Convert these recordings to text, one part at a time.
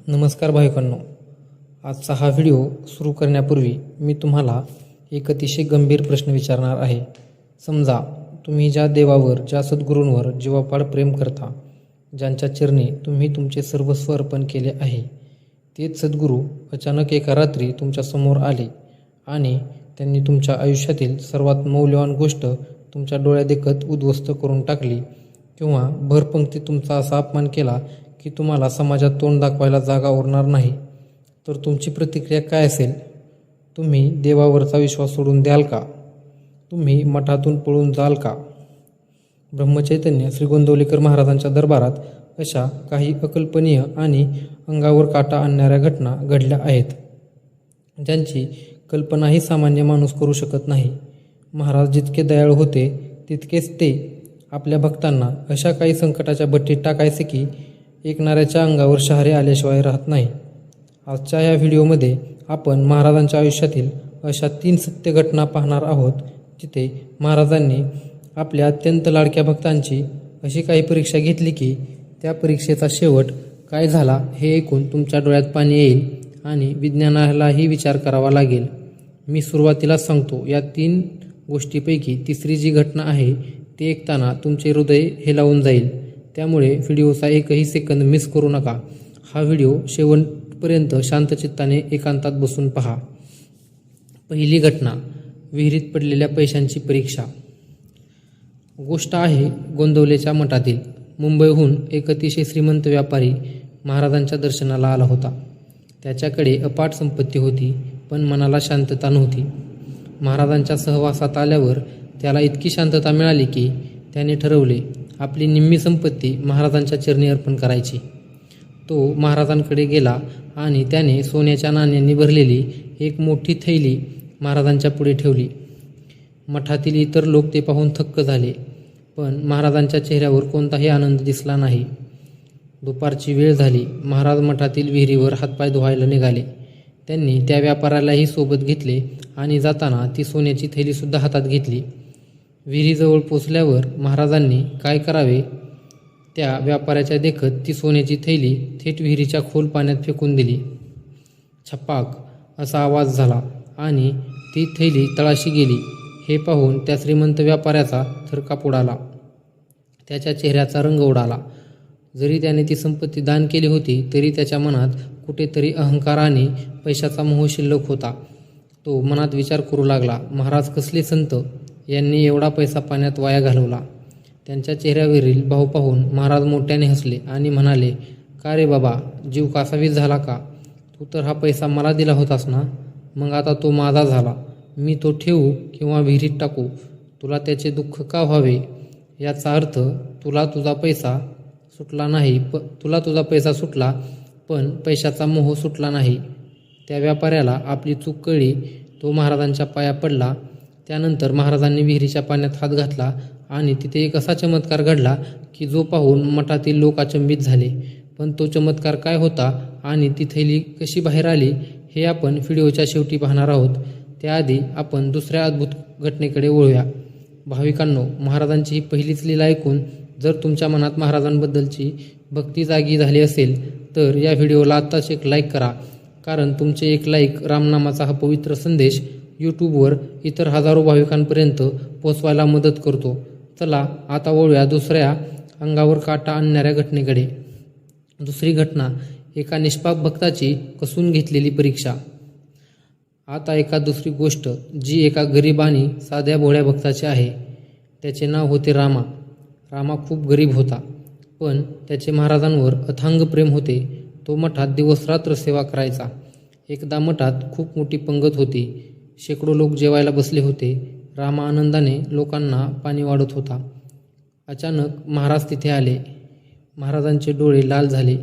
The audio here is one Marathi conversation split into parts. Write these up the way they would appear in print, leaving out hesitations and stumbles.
नमस्कार भाविकांनो, आजचा हा व्हिडिओ सुरू करण्यापूर्वी मी तुम्हाला एक अतिशय गंभीर प्रश्न विचारणार आहे. समजा तुम्ही ज्या देवावर, ज्या सद्गुरूंवर जीवापाड प्रेम करता, ज्यांच्या चरणी तुम्ही तुमचे सर्वस्व अर्पण केले आहे, तेच सद्गुरू अचानक एका रात्री तुमच्या समोर आले आणि त्यांनी तुमच्या आयुष्यातील सर्वात मौल्यवान गोष्ट तुमच्या डोळ्यादेखत उद्ध्वस्त करून टाकली किंवा भरपंक्ती तुमचा असा अपमान केला की तुम्हाला समाजात तोंड दाखवायला जागा उरणार नाही, तर तुमची प्रतिक्रिया काय असेल? तुम्ही देवावरचा विश्वास सोडून द्याल का? तुम्ही मठातून पळून जाल का? ब्रह्मचैतन्य श्री गोंदवलेकर महाराजांच्या दरबारात अशा काही अकल्पनीय आणि अंगावर काटा आणणाऱ्या घटना घडल्या आहेत, ज्यांची कल्पनाही सामान्य माणूस करू शकत नाही. महाराज जितके दयाळू होते तितकेच ते आपल्या भक्तांना अशा काही संकटाच्या भट्टीत टाकायचे की ऐकणाऱ्याच्या अंगावर शहारे आल्याशिवाय राहत नाही. आजच्या या व्हिडिओमध्ये आपण महाराजांच्या आयुष्यातील अशा 3 सत्य घटना पाहणार आहोत, जिथे महाराजांनी आपल्या अत्यंत लाडक्या भक्तांची अशी काही परीक्षा घेतली की त्या परीक्षेचा शेवट काय झाला हे ऐकून तुमच्या डोळ्यात पाणी येईल आणि विज्ञानालाही विचार करावा लागेल. मी सुरुवातीलाच सांगतो, या 3 गोष्टीपैकी तिसरी जी घटना आहे ती ऐकताना तुमचे हृदय हेलावून जाईल. त्यामुळे व्हिडिओचा एकही सेकंद मिस करू नका. हा व्हिडिओ शेवटपर्यंत शांत चित्ताने एकांतात बसून पहा. पहिली घटना, विहिरीत पडलेल्या पैशांची परीक्षा. गोष्ट आहे गोंदवलेच्या मठातील. मुंबईहून एक अतिशय श्रीमंत व्यापारी महाराजांच्या दर्शनाला आला होता. त्याच्याकडे अफाट संपत्ती होती, पण मनाला शांतता नव्हती. महाराजांच्या सहवासात आल्यावर त्याला इतकी शांतता मिळाली की त्याने ठरवले आपली निम्मी संपत्ती महाराजांच्या चरणी अर्पण करायची. तो महाराजांकडे गेला आणि त्याने सोन्याच्या नाण्यांनी भरलेली एक मोठी थैली महाराजांच्या पुढे ठेवली. मठातील इतर लोक ते पाहून थक्क झाले, पण महाराजांच्या चेहऱ्यावर कोणताही आनंद दिसला नाही. दुपारची वेळ झाली. महाराज मठातील विहिरीवर हातपाय धुवायला निघाले. त्यांनी त्या व्यापाऱ्यालाही सोबत घेतले आणि जाताना ती सोन्याची थैलीसुद्धा हातात घेतली. विहिरीजवळ पोचल्यावर महाराजांनी काय करावे त्या व्यापाऱ्याच्या देखत ती सोन्याची थैली थेट विहिरीच्या खोल पाण्यात फेकून दिली. छपाक असा आवाज झाला आणि ती थैली तळाशी गेली. हे पाहून त्या श्रीमंत व्यापाऱ्याचा थरकाप उडाला. त्याच्या चेहऱ्याचा रंग उडाला. जरी त्याने ती संपत्ती दान केली होती तरी त्याच्या मनात कुठेतरी अहंकार आणि पैशाचा मोह शिल्लक होता. तो मनात विचार करू लागला, महाराज कसले संत, यांनी एवढा पैसा पाण्यात वाया घालवला. त्यांच्या चेहऱ्यावरील भाव पाहून महाराज मोठ्याने हसले आणि म्हणाले, का रे बाबा, जीव कासावीस झाला का? तू तर हा पैसा मला दिला होतास ना, मग आता तो माझा झाला. मी तो ठेवू किंवा विहिरीत टाकू, तुला त्याचे दुःख का व्हावे? याचा अर्थ तुला तुझा पैसा सुटला, पण पैशाचा मोह सुटला नाही. त्या व्यापाऱ्याला आपली चूक कळली. तो महाराजांच्या पाया पडला. त्यानंतर महाराजांनी विहिरीच्या पाण्यात हात घातला आणि तिथे एक असा चमत्कार घडला की जो पाहून मठातील लोक अचंबित झाले. पण तो चमत्कार काय होता आणि ती थैली कशी बाहेर आली हे आपण व्हिडिओच्या शेवटी पाहणार आहोत. त्याआधी आपण दुसऱ्या अद्भुत घटनेकडे वळूया. भाविकांनो, महाराजांची ही पहिलीच लीला ऐकून जर तुमच्या मनात महाराजांबद्दलची भक्ती जागी झाली असेल तर या व्हिडिओला आत्ताच एक लाईक करा, कारण तुमचे एक लाईक रामनामाचा हा पवित्र संदेश यूट्यूबवर इतर हजारो भाविकांपर्यंत पोचवायला मदत करतो. चला आता वळूया दुसऱ्या अंगावर काटा आणणाऱ्या घटनेकडे. दुसरी घटना, एका निष्पाप भक्ताची कसून घेतलेली परीक्षा. आता एका दुसरी गोष्ट, जी एका गरीब आणि साध्या भोळ्या भक्ताची आहे. त्याचे नाव होते रामा. रामा खूप गरीब होता, पण त्याचे महाराजांवर अथांग प्रेम होते. तो मठात दिवसरात्र सेवा करायचा. एकदा मठात खूप मोठी पंगत होती. शेकडो लोक जेवायला बसले होते. रामा आनंदाने लोकांना पाणी वाढत होता. अचानक महाराज तिथे आले. महाराजांचे डोळे लाल झाले.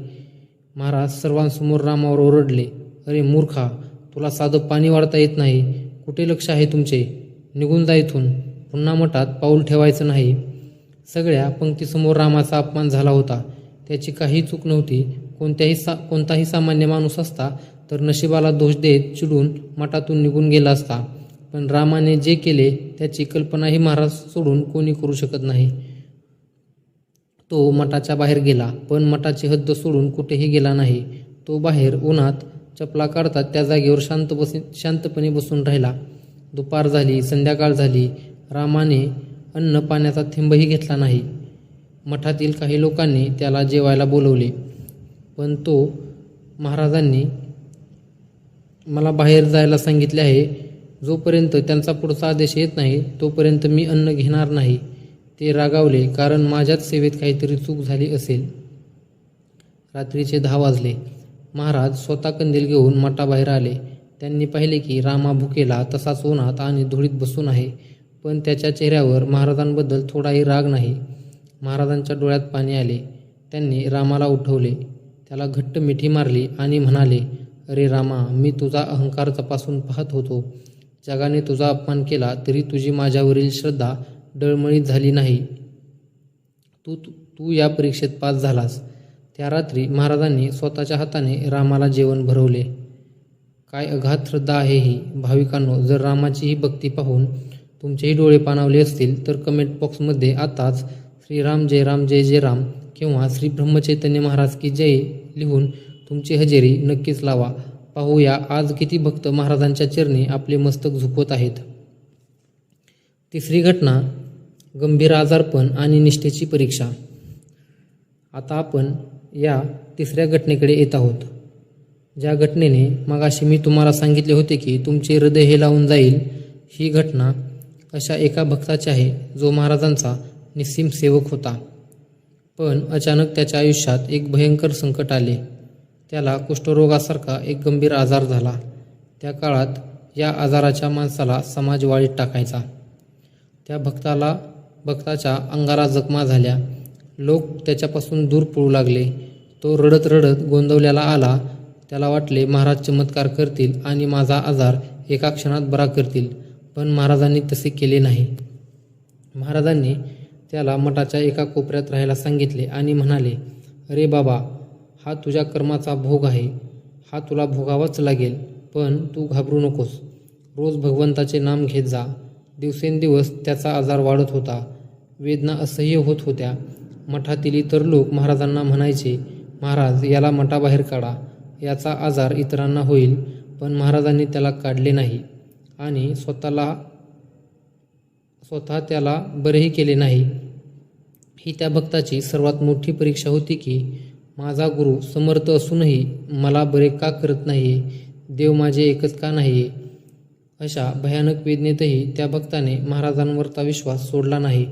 महाराज सर्वांसमोर रामावर ओरडले, अरे मूर्खा, तुला साधं पाणी वाढता येत नाही. कुठे लक्ष आहे तुमचे? निघून जा इथून. पुन्हा मठात पाऊल ठेवायचं नाही. सगळ्या पंक्तीसमोर रामाचा अपमान झाला होता. त्याची काही चूक नव्हती. कोणताही सामान्य माणूस असता तर नशिबाला दोष देत चिडून मठातून निघून गेला असता. पण रामाने जे केले त्याची कल्पनाही महाराज सोडून कोणी करू शकत नाही. तो मठाच्या बाहेर गेला, पण मठाची हद्द सोडून कुठेही गेला नाही. तो बाहेर उन्हात चपला काढतात त्या जागेवर शांतपणे बसून राहिला. दुपार झाली, संध्याकाळ झाली. रामाने अन्न पाण्याचा थेंबही घेतला नाही. मठातील काही लोकांनी त्याला जेवायला बोलवले, पण तो महाराजांनी मला बाहेर जायला सांगितले आहे. जोपर्यंत त्यांचा पुढचा आदेश येत नाही तोपर्यंत मी अन्न घेणार नाही. ते रागावले, कारण माझ्याच सेवेत काहीतरी चूक झाली असेल. रात्रीचे 10 वाजले. महाराज स्वतः कंदील घेऊन मठाबाहेर आले. त्यांनी पाहिले की रामा भुकेला तसाच उन्हात आणि धुळीत बसून आहे, पण त्याच्या चेहऱ्यावर महाराजांबद्दल थोडाही राग नाही. महाराजांच्या डोळ्यात पाणी आले. त्यांनी रामाला उठवले, त्याला घट्ट मिठी मारली आणि म्हणाले, अरे रामा, मी तुझा अहंकार तपासून पाहत होतो. जगाने तुझा अपमान केला तरी तुझी माझ्यावरील श्रद्धा डळमळीत झाली नाही. तू या परीक्षेत पास झालास. त्या रात्री महाराजांनी स्वतःच्या हाताने रामाला जेवण भरवले. काय अगाध श्रद्धा आहे ही. भाविकांनो, जर रामाची ही भक्ती पाहून तुमचेही डोळे पाणावले असतील तर कमेंट बॉक्समध्ये आताच श्रीराम जय राम जय जय राम किंवा श्री ब्रह्मचैतन्य महाराज की जय लिहून तुमची हजेरी नक्कीच लावा. पाहूया आज किती भक्त महाराजांच्या चरणी आपले मस्तक झुकवत आहेत. तिसरी घटना, गंभीर आजारपण आणि निष्ठेची परीक्षा. आता आपण या तिसऱ्या घटनेकडे येत आहोत. ज्या घटनेने मगाशी मी तुम्हाला सांगितले होते की तुमचे हृदय हे लावून जाईल, ही घटना अशा एका भक्ताची आहे जो महाराजांचा निस्सीम सेवक होता. पण अचानक त्याच्या आयुष्यात एक भयंकर संकट आले. त्याला कुष्ठरोगासारखा एक गंभीर आजार झाला. त्या काळात या आजाराच्या माणसाला समाज वाळीत टाकायचा. त्या भक्ताच्या अंगाला जखमा झाल्या. लोक त्याच्यापासून दूर पळू लागले. तो रडत रडत गोंदवल्याला आला. त्याला वाटले महाराज चमत्कार करतील आणि माझा आजार एका क्षणात बरा करतील, पण महाराजांनी तसे केले नाही. महाराजांनी त्याला मठाच्या एका कोपऱ्यात राहायला सांगितले आणि म्हणाले, अरे बाबा, हा तुझ्या कर्माचा भोग आहे. हा तुला भोगावाच लागेल, पण तू घाबरू नकोस. रोज भगवंताचे नाम घेत जा. दिवसेंदिवस त्याचा आजार वाढत होता. वेदना असह्य होत होत्या. मठातील इतर लोक महाराजांना म्हणायचे, महाराज, याला मठाबाहेर काढा. याचा आजार इतरांना होईल. पण महाराजांनी त्याला काढले नाही आणि स्वतः त्याला बरेही केले नाही. ही त्या भक्ताची सर्वात मोठी परीक्षा होती की माझा गुरु समर्थ असूनही मला बरे का करत नाही, देव माझे एकच का नाही. अशा भयानक वेदनेतही त्या भक्ताने महाराजांवरचा विश्वास सोडला नाही.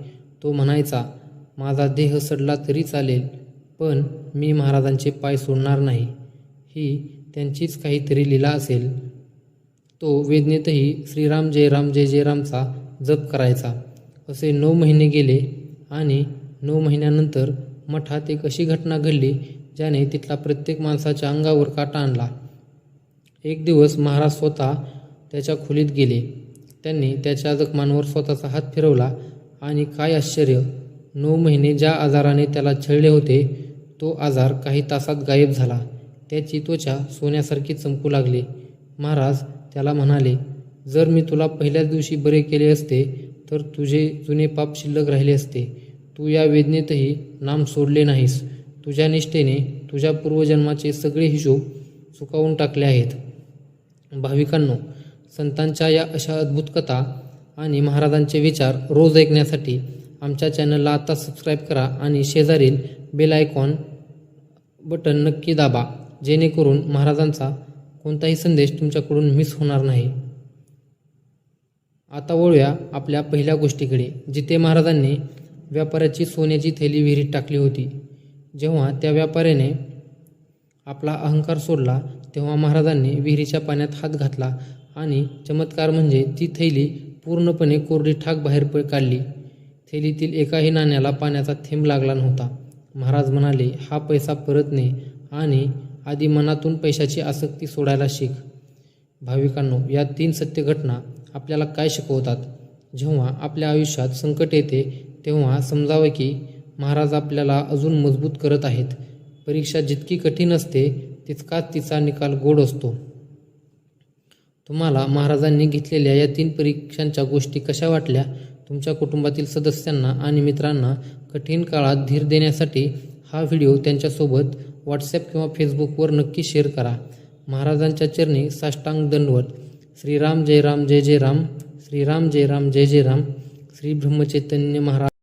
तो म्हणायचा, माझा देह सडला तरी चालेल, पण मी महाराजांचे पाय सोडणार नाही. ही त्यांचीच काहीतरी लीला असेल. तो वेदनेतही श्रीराम जय राम जय जय रामचा जप करायचा. असे 9 महिने गेले आणि 9 महिन्यानंतर मठात एक अशी घटना घडली ज्याने तिथला प्रत्येक माणसाच्या अंगावर काटा आणला. एक दिवस महाराज स्वतः त्याच्या खोलीत गेले. त्यांनी त्याच्या जखमांवर स्वतःचा हात फिरवला आणि काय आश्चर्य, 9 महिने ज्या आजाराने त्याला छळले होते तो आजार काही तासात गायब झाला. त्याची त्वचा सोन्यासारखी चमकू लागली. महाराज त्याला म्हणाले, जर मी तुला पहिल्याच दिवशी बरे केले असते तर तुझे जुने पाप शिल्लक राहिले असते. तू या वेदनेतही नाम सोडले नाहीस. तुझ्या निष्ठेने तुझ्या पूर्वजन्माचे सगळे हिशोब चुकावून टाकले आहेत. भाविकांनो, संतांच्या या अशा अद्भुत कथा आणि महाराजांचे विचार रोज ऐकण्यासाठी आमच्या चॅनलला आता सबस्क्राईब करा आणि शेजारील बेल आयकॉन बटन नक्की दाबा, जेणेकरून महाराजांचा कोणताही संदेश तुमच्याकडून मिस होणार नाही. आता वळूया आपल्या पहिल्या गोष्टीकडे, जिथे महाराजांनी व्यापाऱ्याची सोन्याची थैली विहिरीत टाकली होती. जेव्हा त्या व्यापाऱ्याने आपला अहंकार सोडला तेव्हा महाराजांनी विहिरीच्या पाण्यात हात घातला आणि चमत्कार म्हणजे ती थैली पूर्णपणे कोरडी ठाक बाहेर काढली. थैलीतील एकाही नाण्याला पाण्याचा थेंब लागला नव्हता. महाराज म्हणाले, हा पैसा परत ने आणि आधी मनातून पैशाची आसक्ती सोडायला शिक. भाविकांनो, या 3 सत्य घटना आपल्याला काय शिकवतात? जेव्हा आपल्या आयुष्यात संकट येते तेव्हा समजावे की महाराज आपल्याला अजून मजबूत करत आहेत. परीक्षा जितकी कठीण असते तितकाच तिचा निकाल गोड असतो. तुम्हाला महाराजांनी घेतलेल्या या 3 परीक्षांच्या गोष्टी कशा वाटल्या? तुमच्या कुटुंबातील सदस्यांना आणि मित्रांना कठीण काळात धीर देण्यासाठी हा व्हिडिओ त्यांच्यासोबत व्हॉट्सॲप किंवा फेसबुकवर नक्की शेअर करा. महाराजांच्या चरणी साष्टांग दंडवत. श्रीराम जय राम जय जय राम. श्रीराम जय राम जय जय राम. श्री ब्रह्मचैतन्य महाराज.